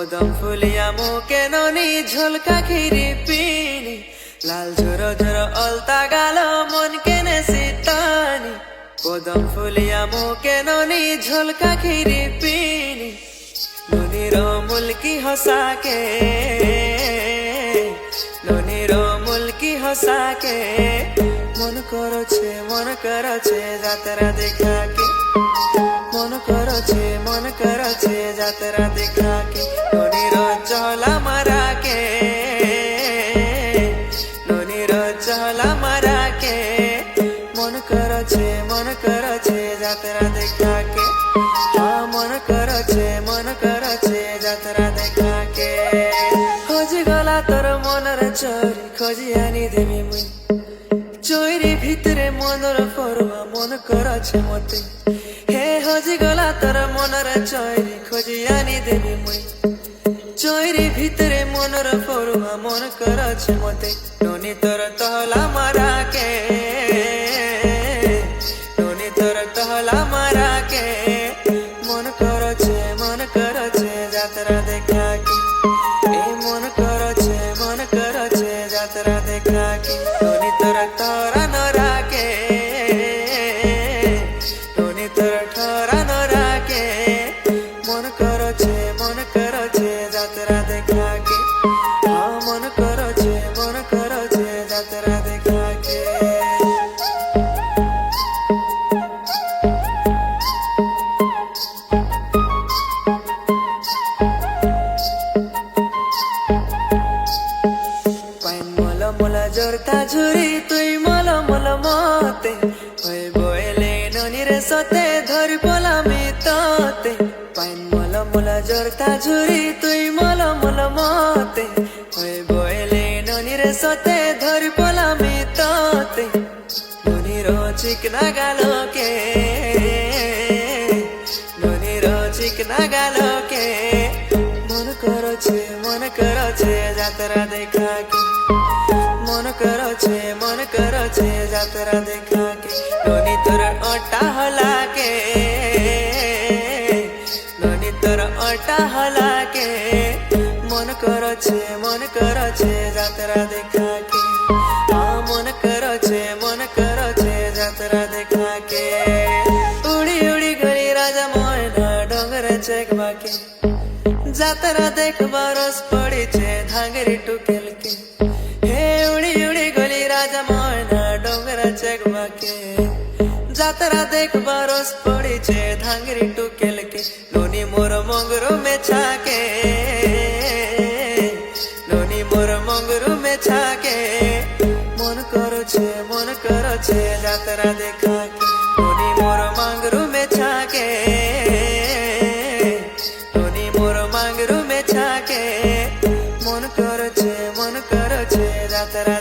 কদম ফুলিয়া মুখে ননি ঝলকা খিরি পিনি লাল ঝর ঝর অলতা গাল মন কেনে সিতানি কদম ফুলিয়া মুখে ননি ঝলকা খিরি পিনি ননির মুলকি হসাকে ননির মুলকি হসাকে মন করছে যাত্রা দেখাকে মন করছে যাত্রা দেখাকে ননির চহলা মারাকে ননির চহলা মারাকে মন করছে যাত্রা দেখাকে মন করছে যাত্রা দেখাকে খোঁজি গলা তোর মনের চোরি খোঁজি আনি দেবি মুই চৈরি ভিতরে মনর ফরুয়া মন করছে মতে হে হজি গলা তোর মনর চৈরি খোঁজি আনি দেবি মুই চৈরি ভিতরে মনর ফরুয়া মন করছে মতে ননি তোর তহলা মারাকে ননি তোর তহলা মারাকে মন করছে যাত্রা দেখাকে এই মন করছে যাত্রা দেখাকে ননি তোর তরা নরাকে ননি তোর ঠরা নরাকে মন করছে যাত্রা দেখাকে মন করছে যাত্রা দেখাকে মোলা জোরতা ঝুরি তুই মল মতে হয়ে বইলে ননিরে সতে ধরি পলামি ততে পাইন মোলা জোরতা ঝুরি তুই মল মতে হয়ে বইলে ননিরে সতে ধরি পলামি ততে ননির চিকনা গালকে ননির চিকনা গালকে মন করছে যাত্রা দেখাকে মন করছে যাত্রা দেখাকে ননি তোর অটা হলাকে ননি তোর অটা হলাকে মন করছে যাত্রা দেখাকে মন করছে যাত্রা দেখাকে উড়ি উড়ি গলি রাজা ময়না ডোঙ্গর চেকবাকে যাত্রা দেখবা রস পড়েছে ধাঙ্গরি টুকেলকে হে উড়ি উড়ি গলি রাজা ময়না ডোঙ্গরা চেকবাকে যাত্রা দেখবা রস পড়েছে ধাঙ্গরি টুকেলকে ননি মোর মঙ্গরু মেছাকে ননি মোর মঙ্গরু মেছাকে মন করছে যাত্রা দেখাকে ননি মোর মঙ্গরু মেছাকে ননি মোর মঙ্গরু মেছাকে মন করছে যাত্রা